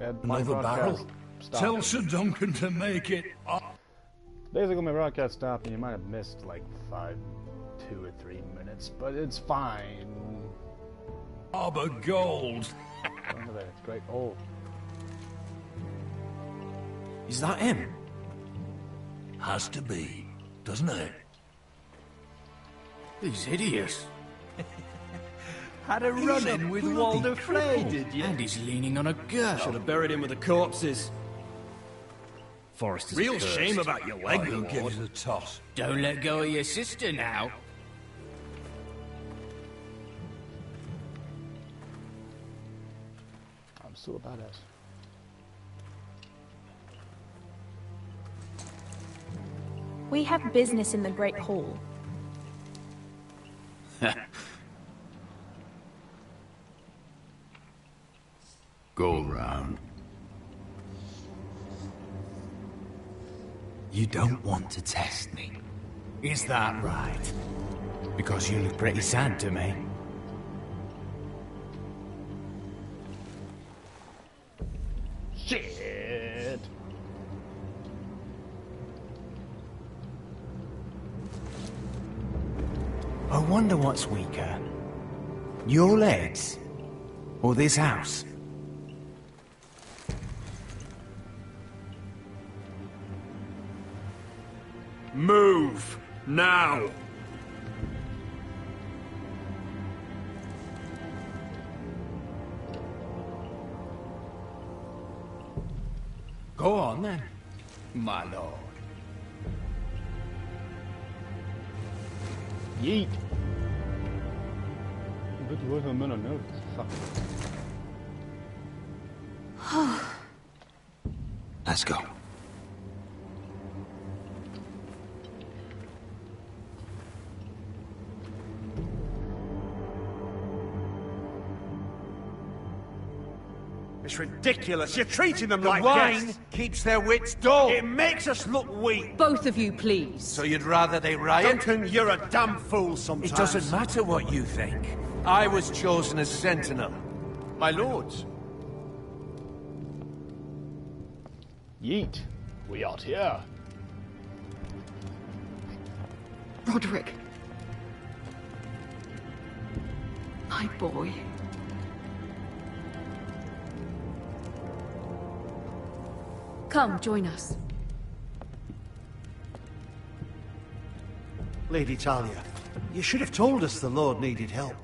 Another barrel? Tell Sir Duncan to make it up. Days ago my broadcast stopped and you might have missed like 2 or 3 minutes, but it's fine. Arbor gold. Look at that, it's great. Oh. Is that him? Has to be, doesn't it? He's hideous. Had a run-in with Walder Frey, did you? And he's leaning on a girl. Should have buried him with the corpses. Forrester's Real cursed. shame about your leg, I'll Lord. give you the toss. Don't let go of your sister now. I'm still a badass. We have business in the Great Hall. Go round. You don't want to test me. Is that right? Because you look pretty sad to me. Shit! I wonder what's weaker. Your legs? Or this house? Move! Now! Go on then, my lord. Yeet! Good work on minute notes. Fuck. Let's go. It's ridiculous. You're treating them The like wine guests. keeps their wits dull. It makes us look weak. Both of you, please. So you'd rather they riot? Duncan, you're a damn fool sometimes. It doesn't matter what you think. I was chosen as sentinel. My lords. Yeet! We out here. Roderick. My boy. Come, join us. Lady Talia, you should have told us the Lord needed help.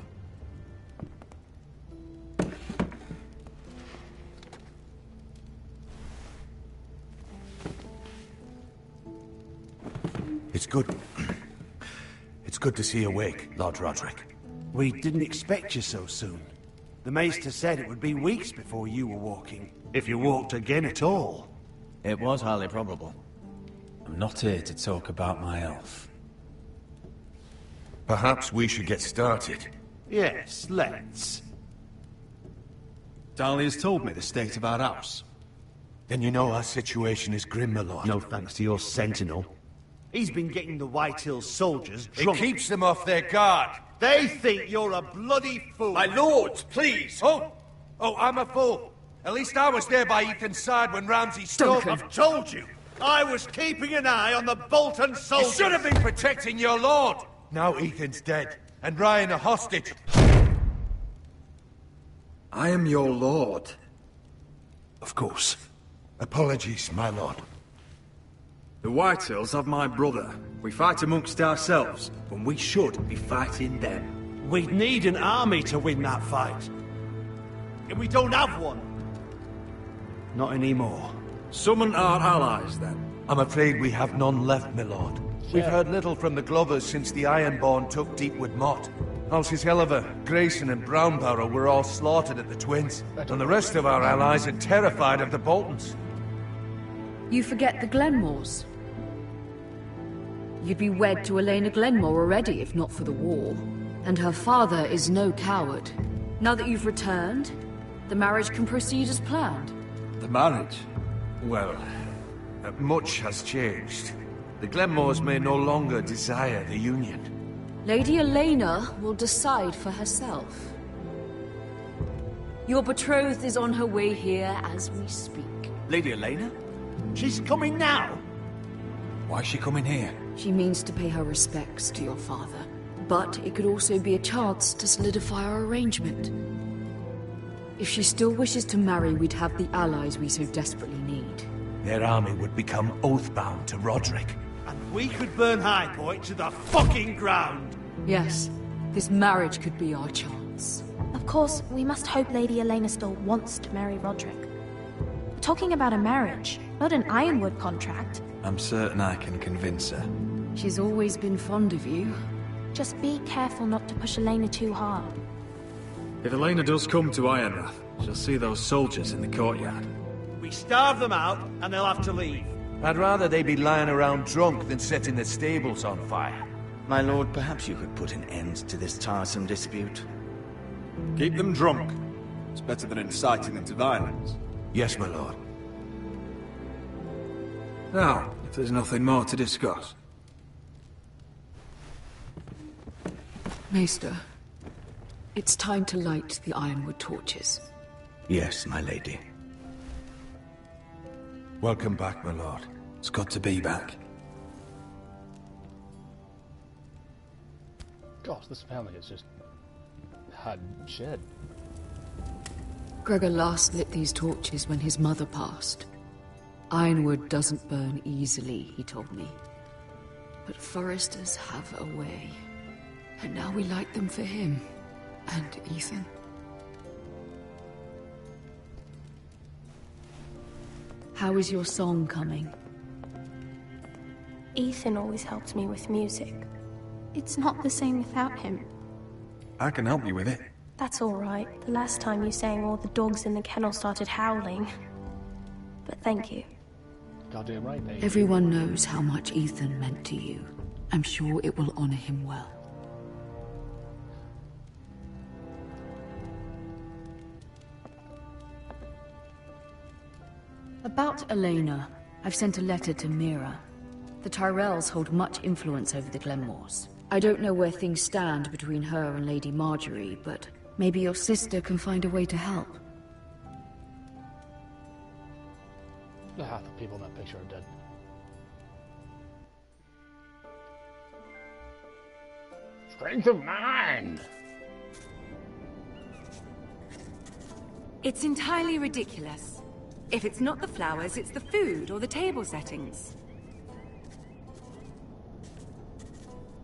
It's good. It's good to see you awake, Lord Roderick. We didn't expect you so soon. The Maester said it would be weeks before you were walking, if you walked again at all. It was highly probable. I'm not here to talk about my elf. Perhaps we should get started. Yes, let's. Dahlia's told me the state of our house. Then you know our situation is grim, my lord. No thanks to your sentinel. He's been getting the White Hills soldiers It drunk. keeps them off their guard. They think you're a bloody fool. My lords, please! Oh, I'm a fool. At least I was there by Ethan's side when Ramsay stole Duncan. them. I've told you. I was keeping an eye on the Bolton You soldiers. should have been protecting your lord. Now Ethan's dead, and Ryan a hostage. I am your lord. Of course. Apologies, my lord. The Whitehills have my brother. We fight amongst ourselves, when we should be fighting them. We'd need an army to win that fight. And we don't have one. Not anymore. Summon our allies, then. I'm afraid we have none left, my lord. We've heard little from the Glovers since the Ironborn took Deepwood Motte. Houses Helliver, Grayson and Brownbarrow were all slaughtered at the Twins, and the rest of our allies are terrified of the Boltons. You forget the Glenmores. You'd be wed to Elena Glenmore already if not for the war. And her father is no coward. Now that you've returned, the marriage can proceed as planned. The marriage? Well, much has changed. The Glenmores may no longer desire the union. Lady Elena will decide for herself. Your betrothed is on her way here as we speak. Lady Elena? She's coming now. Why is she coming here? She means to pay her respects to your father. But it could also be a chance to solidify our arrangement. If she still wishes to marry, we'd have the allies we so desperately need. Their army would become oathbound to Roderick. And we could burn High Point to the fucking ground. Yes, this marriage could be our chance. Of course, we must hope Lady Elena still wants to marry Roderick. We're talking about a marriage, not an Ironwood contract. I'm certain I can convince her. She's always been fond of you. Just be careful not to push Elena too hard. If Elena does come to Ironrath, she'll see those soldiers in the courtyard. We starve them out, and they'll have to leave. I'd rather they be lying around drunk than setting the stables on fire. My lord, perhaps you could put an end to this tiresome dispute. Keep them drunk. It's better than inciting them to violence. Yes, my lord. Now, if there's nothing more to discuss. Maester, it's time to light the Ironwood torches. Yes, my lady. Welcome back, my lord. It's good to be back. Gosh, this family has just had shed. Gregor last lit these torches when his mother passed. Ironwood doesn't burn easily, he told me. But foresters have a way. And now we light them for him. And Ethan. How is your song coming? Ethan always helps me with music. It's not the same without him. I can help you with it. That's all right. The last time you sang, all the dogs in the kennel started howling. But thank you. Goddamn right, baby. Everyone knows how much Ethan meant to you. I'm sure it will honor him well. About Elena, I've sent a letter to Mira. The Tyrells hold much influence over the Glenmores. I don't know where things stand between her and Lady Marjorie, but maybe your sister can find a way to help. Half the people in that picture are dead. Strength of mind! It's entirely ridiculous. If it's not the flowers, it's the food or the table settings.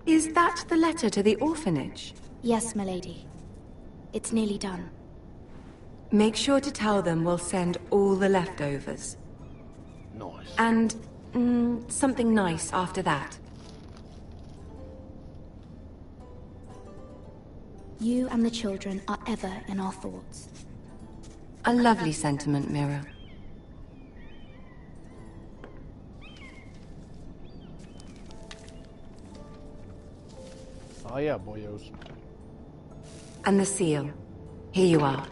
Is that the letter to the orphanage? Yes, my lady. It's nearly done. Make sure to tell them we'll send all the leftovers. Nice. And, something nice after that. You and the children are ever in our thoughts. A lovely sentiment, Mira. Oh yeah, boyos. And the seal. Here you are.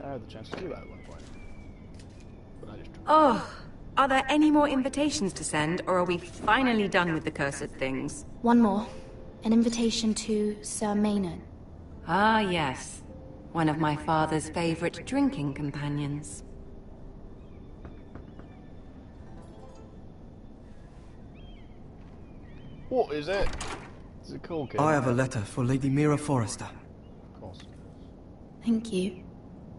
I had the chance to do that at one point. But I just... Oh, are there any more invitations to send, or are we finally done with the cursed things? One more. An invitation to Sir Maynard. Ah, yes. One of my father's favorite drinking companions. What is it? Is it cool, kid? I have a letter for Lady Mira Forrester. Of course. Thank you.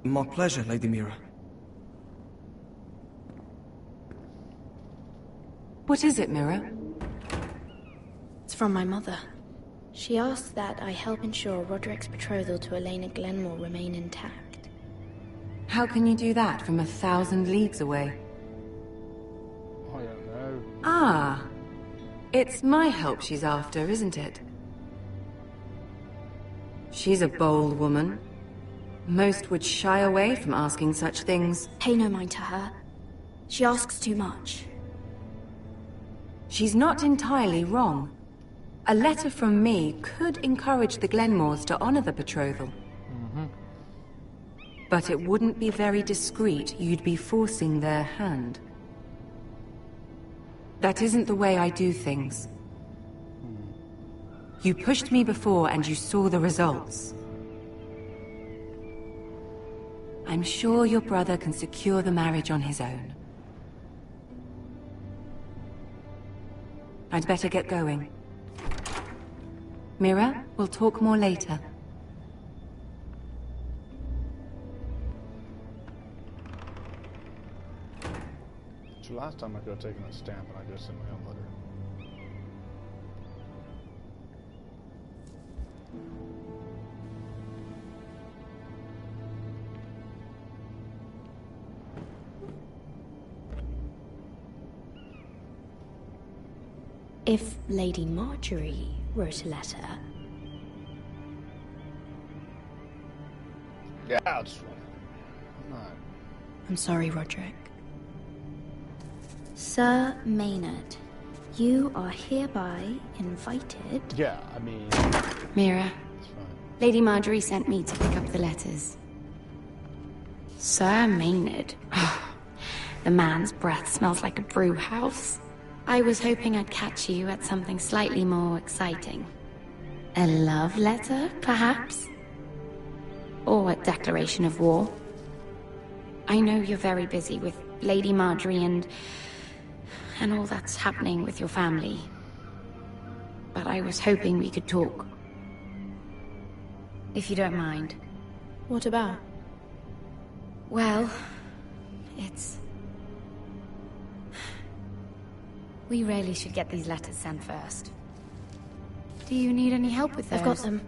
My pleasure, Lady Mira. What is it, Mira? It's from my mother. She asks that I help ensure Roderick's betrothal to Elena Glenmore remain intact. How can you do that from 1,000 leagues away? I don't know. Ah. It's my help she's after, isn't it? She's a bold woman. Most would shy away from asking such things. Pay no mind to her. She asks too much. She's not entirely wrong. A letter from me could encourage the Glenmores to honor the betrothal. But it wouldn't be very discreet. You'd be forcing their hand. That isn't the way I do things. You pushed me before and you saw the results. I'm sure your brother can secure the marriage on his own. I'd better get going. Mira, we'll talk more later. So last time I could have taken a stamp and I just sent my own letter. If Lady Marjorie wrote a letter... Yeah, I'll just... I'm sorry, Roderick. Sir Maynard, you are hereby invited... Yeah, I mean... Mira, Lady Marjorie sent me to pick up the letters. Sir Maynard. The man's breath smells like a brew house. I was hoping I'd catch you at something slightly more exciting. A love letter, perhaps? Or a declaration of war? I know you're very busy with Lady Marjorie and all that's happening with your family. But I was hoping we could talk. If you don't mind. What about? Well, it's... We really should get these letters sent first. Do you need any help with those? I've got them.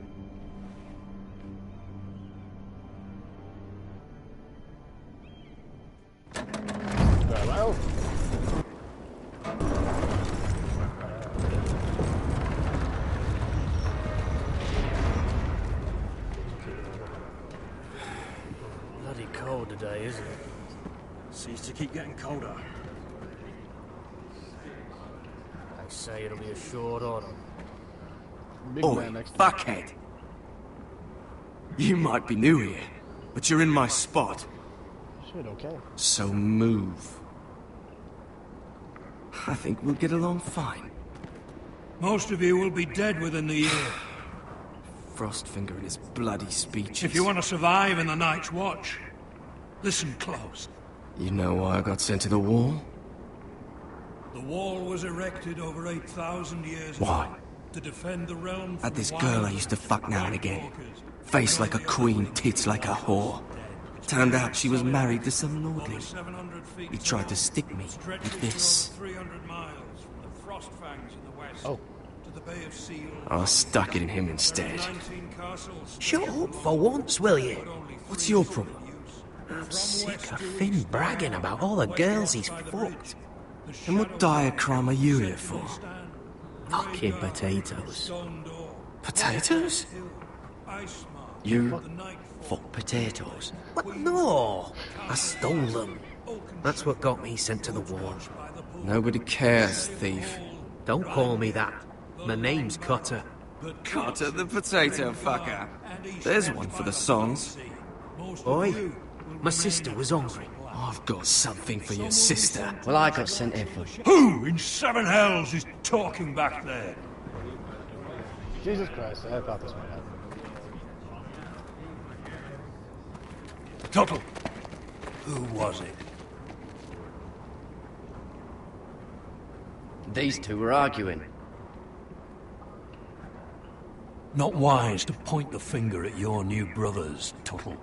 Very well. Bloody cold today, isn't it? Seems to keep getting colder. They say it'll be a short autumn. Oi, fuckhead! You might be new here, but you're in my spot. Shit, okay. So move. I think we'll get along fine. Most of you will be dead within the year. Frostfinger and his bloody speeches. If you want to survive in the Night's Watch, listen close. You know why I got sent to the wall? The wall was erected over 8,000 years Why? ago to defend the realm from Had this girl I used to fuck now and again. Face like a queen, tits like a whore. Turned out she was married to some lordling. He tried to stick me with this. Oh. I stuck it in him instead. Shut up for once, will you? What's your problem? I'm sick of Finn bragging about all the girls he's fucked. And what dire crime are you here for? Fucking potatoes. Potatoes? You fuck potatoes? What? No! I stole them. That's what got me sent to the war. Nobody cares, thief. Don't call me that. My name's Cutter. Cutter the potato fucker. There's one for the songs. Oi, my sister was hungry. I've got something for your sister. Well, I got sent here for... Who in seven hells is talking back there? Jesus Christ, I thought this might happen. Tuttle, who was it? These two were arguing. Not wise to point the finger at your new brothers, Tuttle.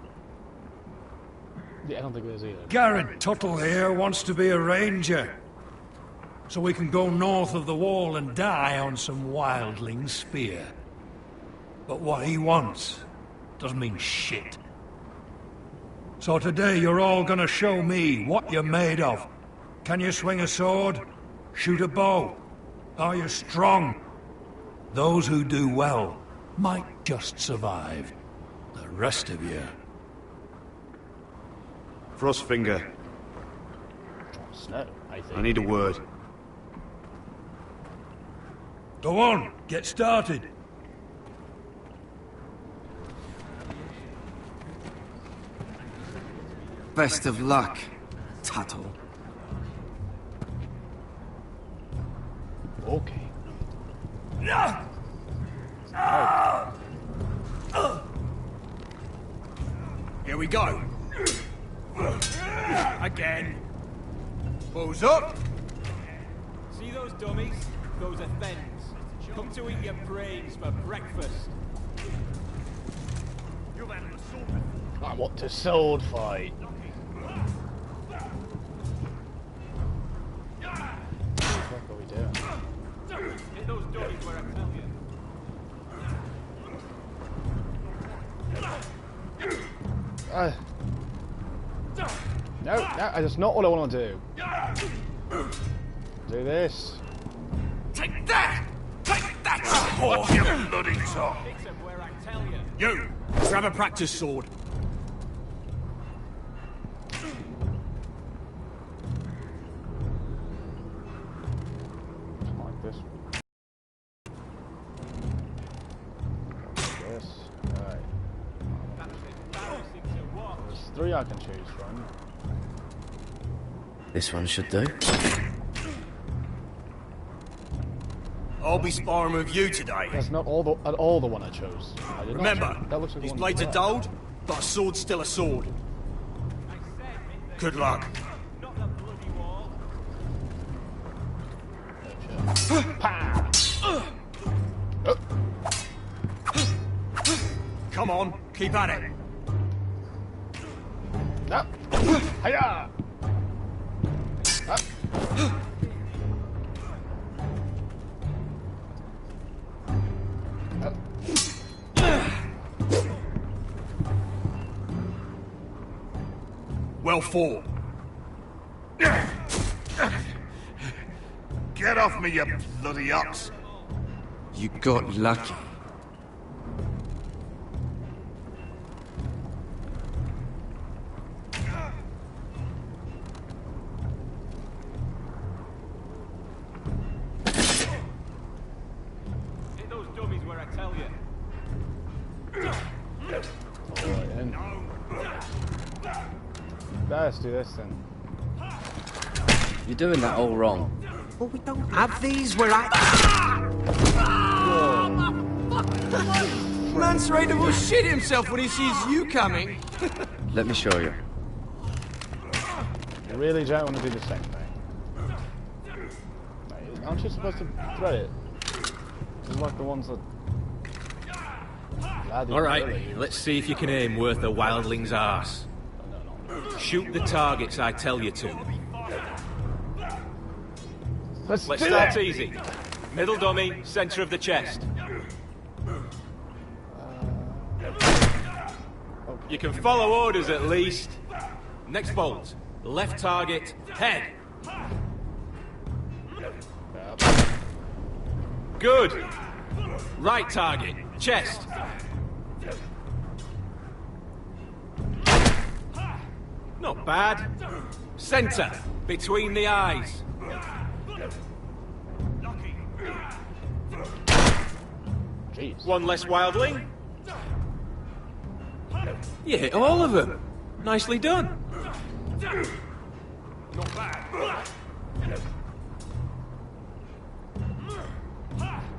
Yeah, I don't think it is either. Garrett Tuttle here wants to be a ranger. So we can go north of the wall and die on some wildling's spear. But what he wants doesn't mean shit. So today you're all gonna show me what you're made of. Can you swing a sword? Shoot a bow? Are you strong? Those who do well might just survive. The rest of you... Frostfinger. Snow, I think. I need a word. Go on, get started. Best of luck, Tuttle. Okay. we go. Again. Balls up. See those dummies? Those are Thens. Come to eat your brains for breakfast. I want to sword fight. What are we doing? Hit those dummies where I tell you. No, that's not what I want to do. Do this. Take that! Take that! Oh, you bloody top! Hit them where I tell you. You! Grab a practice sword. Like this. This. Alright. There's 3 I can choose from. This one should do. I'll be sparring with you today. That's not at all the one I chose. I did Remember, not that looks like these one blades are there. dulled, but a sword's still a sword. Good luck. Come on, keep at it. No. Hiya! Well fought. Get off me, you bloody ox! You got lucky. Hit those dummies where I tell you. Alright then. Let's do this then. You're doing that all wrong. Well, we don't have these where I... Man's ready to will shit himself when he sees you coming. Let me show you. You really don't want to do the same thing. Aren't you supposed to thread it? It's like the ones that... Alright, let's see if you can aim worth a wildling's arse. Shoot the targets I tell you to. Let's start easy. Middle dummy, center of the chest. You can follow orders at least. Next bolt. Left target, head. Good. Right target, chest. Not bad. Center, between the eyes. Jeez. One less wildling. You hit all of them. Nicely done. Not bad.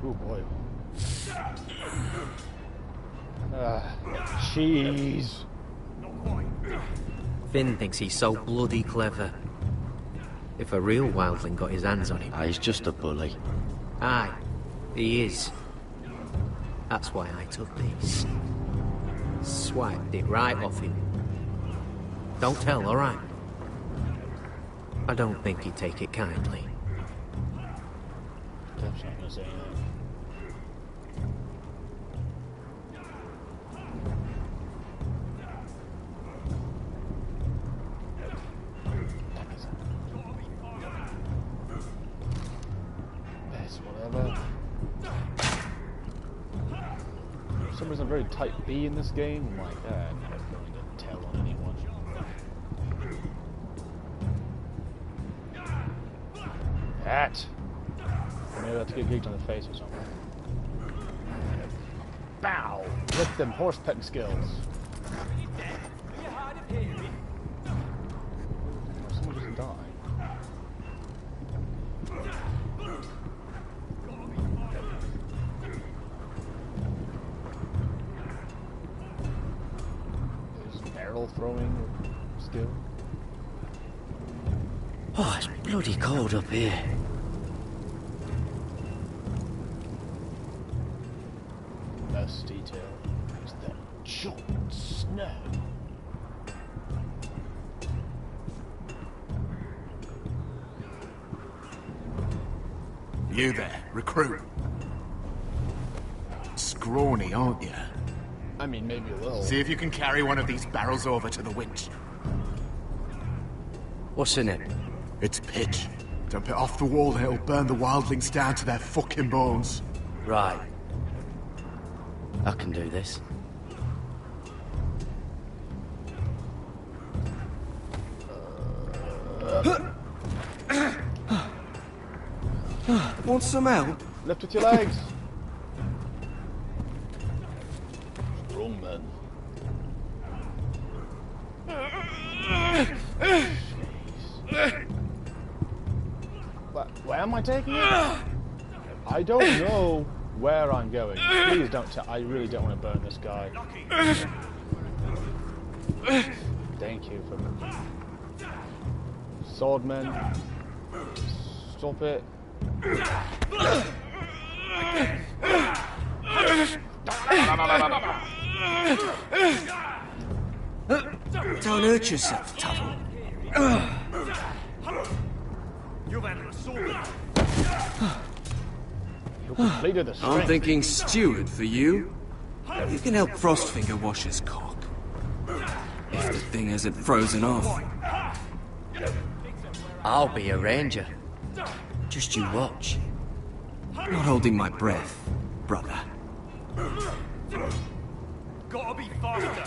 Oh boy. Cheese. Finn thinks he's so bloody clever. If a real wildling got his hands on him... He's just a bully. Aye, he is. That's why I took this. Swiped it right off him. Don't tell, alright? I don't think he'd take it kindly. Definitely not gonna say anything. Yes, whatever. For some reason, I'm very type B in this game. I'm like, I'm never going to tell on anyone. That. Maybe I have to get gigged on the face or something. Bow! With them horse petting skills. Someone just died. There's barrels ball throwing skill. Oh, it's bloody cold up here. Best detail is that giant snow. You there, recruit. Scrawny, aren't you? I mean, maybe a little. See if you can carry one of these barrels over to the winch. What's in it? It's pitch. Dump it off the wall and it'll burn the wildlings down to their fucking bones. Right. I can do this. Want some help? Lift with your legs. Strong man. Where am I taking it? I don't know where I'm going. Please don't tell. I really don't want to burn this guy. Thank you for swordman. Stop it. Don't hurt yourself, Tuttle. I'm thinking steward for you. You can help Frostfinger wash his cock. If the thing hasn't frozen off. I'll be a ranger. Just you watch. Not holding my breath, brother. Gotta be faster.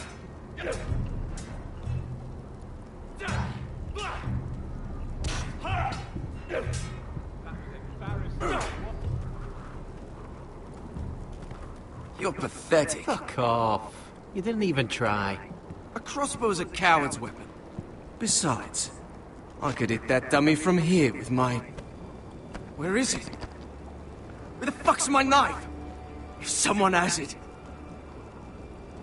You're pathetic. Fuck off. You didn't even try. A crossbow's a coward's weapon. Besides, I could hit that dummy from here with my... Where is it? Where the fuck's my knife? If someone has it,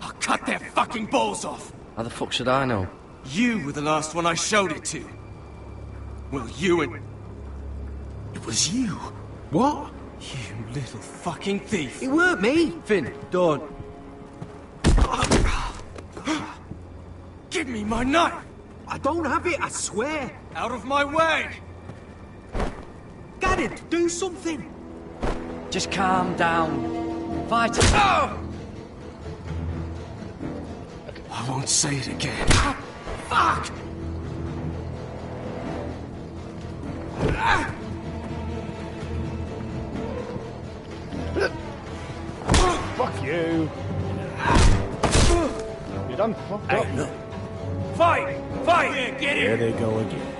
I'll cut their fucking balls off. How the fuck should I know? You were the last one I showed it to. Well, you and... It was you. What? You little fucking thief. It weren't me. Finn, don't. Give me my knife. I don't have it, I swear. Out of my way. Get it, do something. Just calm down. Fight. Oh! I won't say it again. Fuck! Fuck you. You done fucked up. Hey, look. Fight! Fight! Yeah, get Here they go again.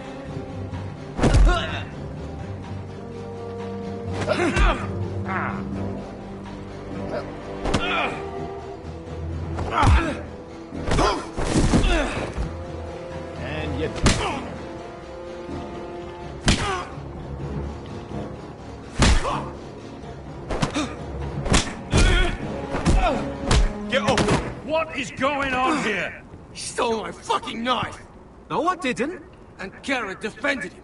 And you... Get up! What is going on here? He stole my fucking knife! No, I didn't. And Garrett defended him.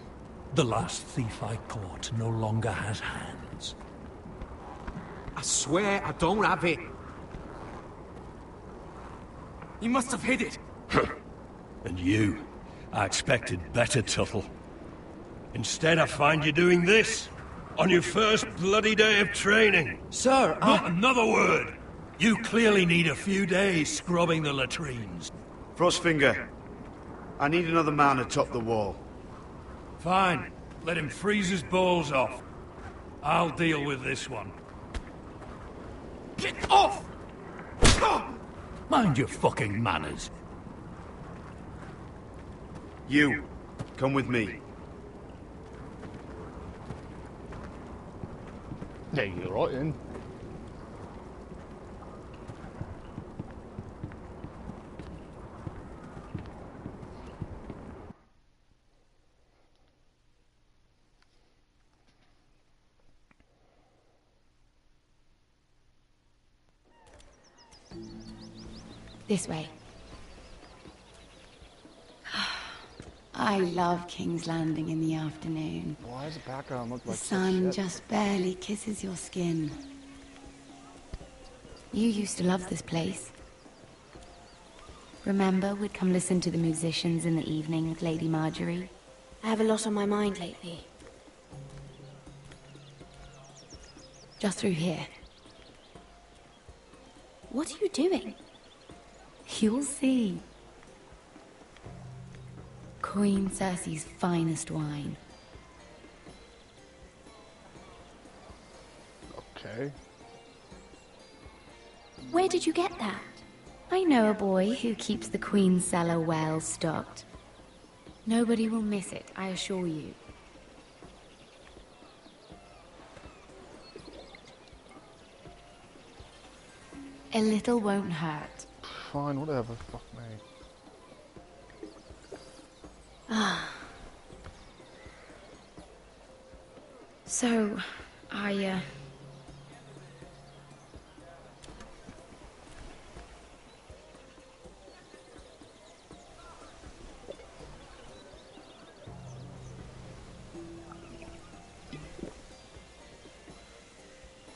The last thief I caught no longer has hands. I swear I don't have it. You must have hid it. And you? I expected better, Tuttle. Instead, I find you doing this on your first bloody day of training. Sir, Not another word! You clearly need a few days scrubbing the latrines. Frostfinger, I need another man atop the wall. Fine. Let him freeze his balls off. I'll deal with this one. Get off! Mind your fucking manners. You, come with me. Yeah, you're right in. This way. I love King's Landing in the afternoon. Why does the background look The like such sun shit? just barely kisses your skin. You used to love this place. Remember, we'd come listen to the musicians in the evening with Lady Marjorie? I have a lot on my mind lately. Just through here. What are you doing? You'll see. Queen Cersei's finest wine. Okay. Where did you get that? I know a boy who keeps the Queen's cellar well stocked. Nobody will miss it, I assure you. A little won't hurt. Fine, whatever. Fuck me. Ah. So,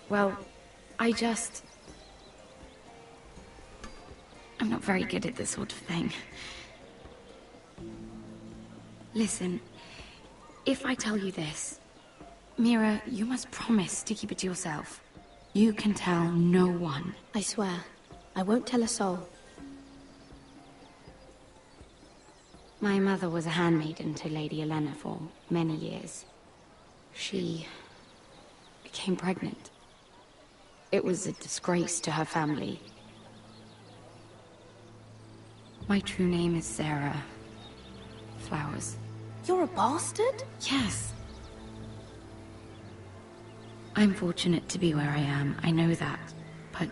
Well, I'm not very good at this sort of thing. Listen, if I tell you this, Mira, you must promise to keep it to yourself. You can tell no one. I swear, I won't tell a soul. My mother was a handmaiden to Lady Olenna for many years. She became pregnant. It was a disgrace to her family. My true name is Sarah Flowers. You're a bastard? Yes. I'm fortunate to be where I am, I know that. But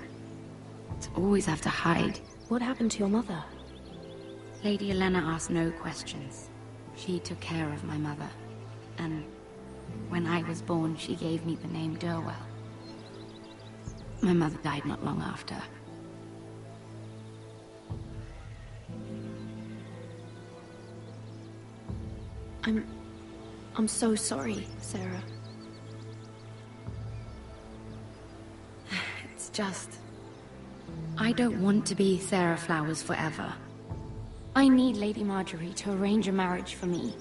to always have to hide. What happened to your mother? Lady Olenna asked no questions. She took care of my mother. And when I was born, she gave me the name Durwell. My mother died not long after. I'm so sorry, Sarah. It's just... I don't want to be Sarah Flowers forever. I need Lady Marjorie to arrange a marriage for me.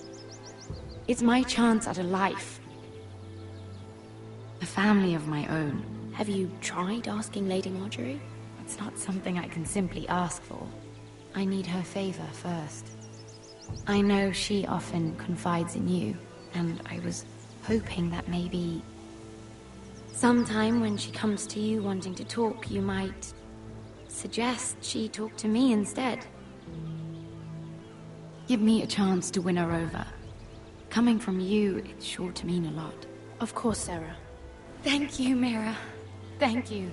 It's my chance at a life. A family of my own. Have you tried asking Lady Marjorie? It's not something I can simply ask for. I need her favor first. I know she often confides in you, and I was hoping that maybe... sometime when she comes to you wanting to talk, you might suggest she talk to me instead. Give me a chance to win her over. Coming from you, it's sure to mean a lot. Of course, Sarah. Thank you, Mira. Thank you.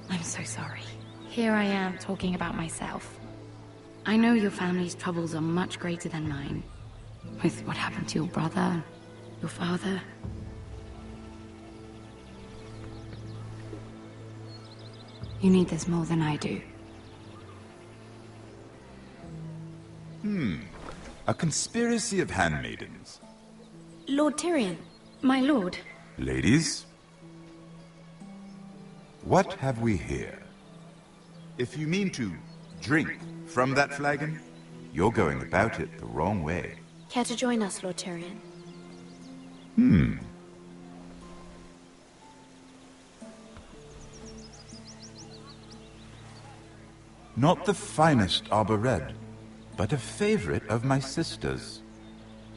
I'm so sorry. Here I am talking about myself. I know your family's troubles are much greater than mine. With what happened to your brother, your father. You need this more than I do. A conspiracy of handmaidens. Lord Tyrion. My lord. Ladies, what have we here? If you mean to drink from that flagon, you're going about it the wrong way. Care to join us, Lord Tyrion? Not the finest arbor red, but a favorite of my sister's.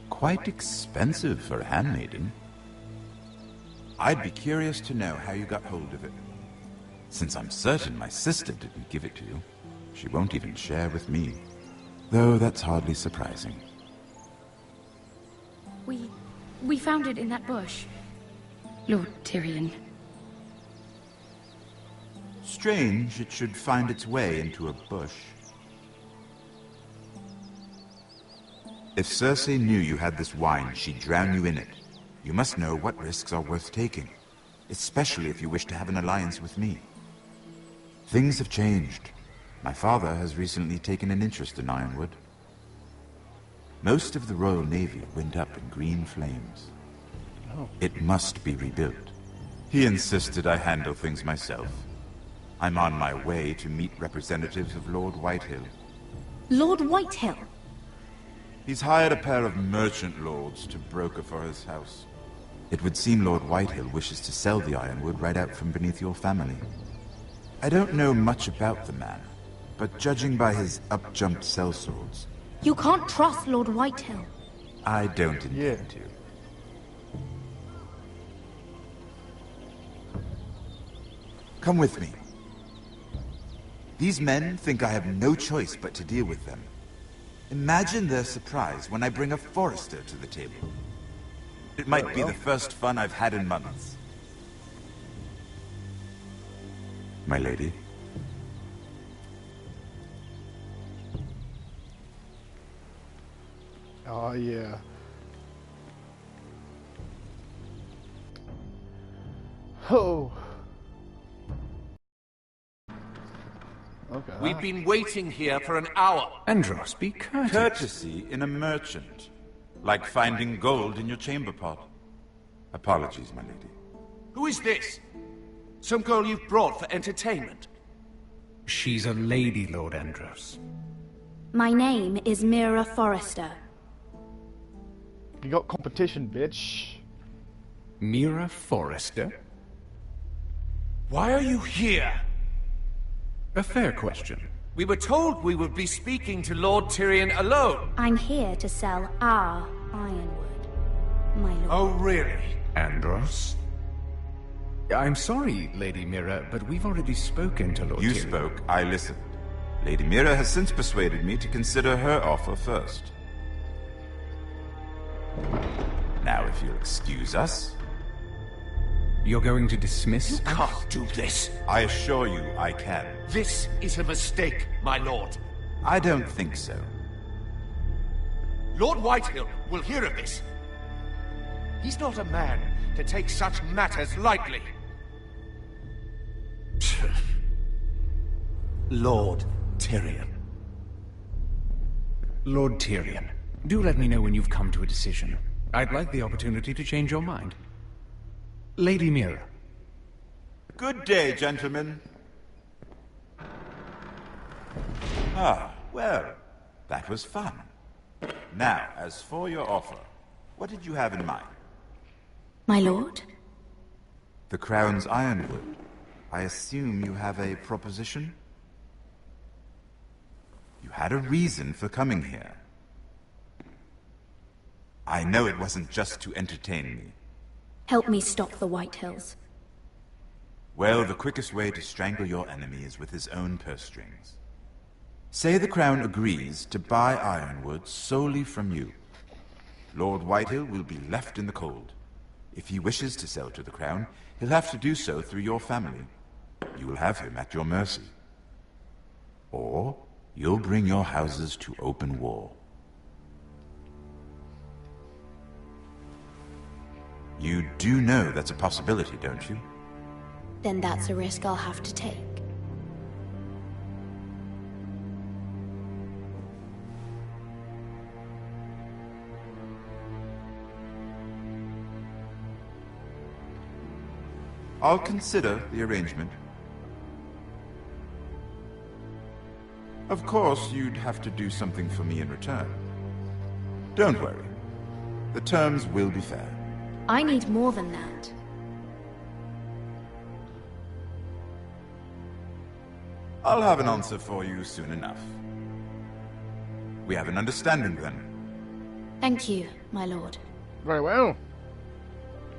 Quite expensive for a handmaiden. I'd be curious to know how you got hold of it. Since I'm certain my sister didn't give it to you, she won't even share with me. Though that's hardly surprising. We found it in that bush. Lord Tyrion. Strange it should find its way into a bush. If Cersei knew you had this wine, she'd drown you in it. You must know what risks are worth taking, especially if you wish to have an alliance with me. Things have changed. My father has recently taken an interest in Ironwood. Most of the Royal Navy went up in green flames. Oh. It must be rebuilt. He insisted I handle things myself. I'm on my way to meet representatives of Lord Whitehill. Lord Whitehill? He's hired a pair of merchant lords to broker for his house. It would seem Lord Whitehill wishes to sell the Ironwood right out from beneath your family. I don't know much about the man, but judging by his up-jumped sellswords... You can't trust Lord Whitehill. I don't intend to. Come with me. These men think I have no choice but to deal with them. Imagine their surprise when I bring a Forrester to the table. It might be the first fun I've had in months. My lady. Oh, yeah. Oh. Okay. We've been waiting here for an hour. Andros, be courteous. Courtesy in a merchant. Like finding gold in your chamber pot. Apologies, my lady. Who is this? Some girl you've brought for entertainment? She's a lady, Lord Andros. My name is Mira Forrester. You got competition, bitch. Mira Forrester? Why are you here? A fair question. We were told we would be speaking to Lord Tyrion alone. I'm here to sell our Ironwood, my lord. Oh, really? Andros? I'm sorry, Lady Mira, but we've already spoken to Lord You Tyrion. spoke, I listened. Lady Mira has since persuaded me to consider her offer first. Now, if you'll excuse us... You're going to dismiss? You can't do this. I assure you I can. This is a mistake, my lord. I don't think so. Lord Whitehill will hear of this. He's not a man to take such matters lightly. Lord Tyrion. Lord Tyrion, do let me know when you've come to a decision. I'd like the opportunity to change your mind. Lady Mira. Good day, gentlemen. Ah, well, that was fun. Now, as for your offer, what did you have in mind? My lord? The Crown's Ironwood. I assume you have a proposition? You had a reason for coming here. I know it wasn't just to entertain me. Help me stop the Whitehills. Well, the quickest way to strangle your enemy is with his own purse strings. Say the Crown agrees to buy Ironwood solely from you. Lord Whitehill will be left in the cold. If he wishes to sell to the Crown, he'll have to do so through your family. You will have him at your mercy. Or you'll bring your houses to open war. You do know that's a possibility, don't you? Then that's a risk I'll have to take. I'll consider the arrangement. Of course, you'd have to do something for me in return. Don't worry. The terms will be fair. I need more than that. I'll have an answer for you soon enough. We have an understanding then. Thank you, my lord. Very well.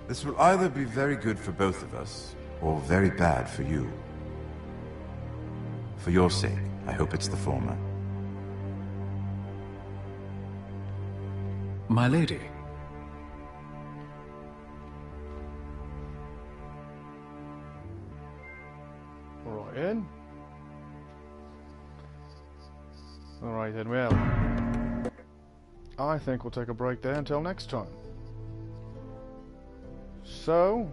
This will either be very good for both of us, or very bad for you. For your sake, I hope it's the former. My lady. Right then. Alright then, well. I think we'll take a break there until next time. So,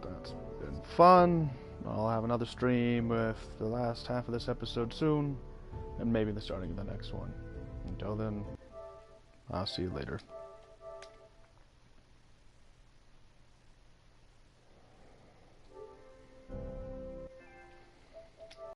that's been fun. I'll have another stream with the last half of this episode soon. and maybe the starting of the next one. Until then, I'll see you later.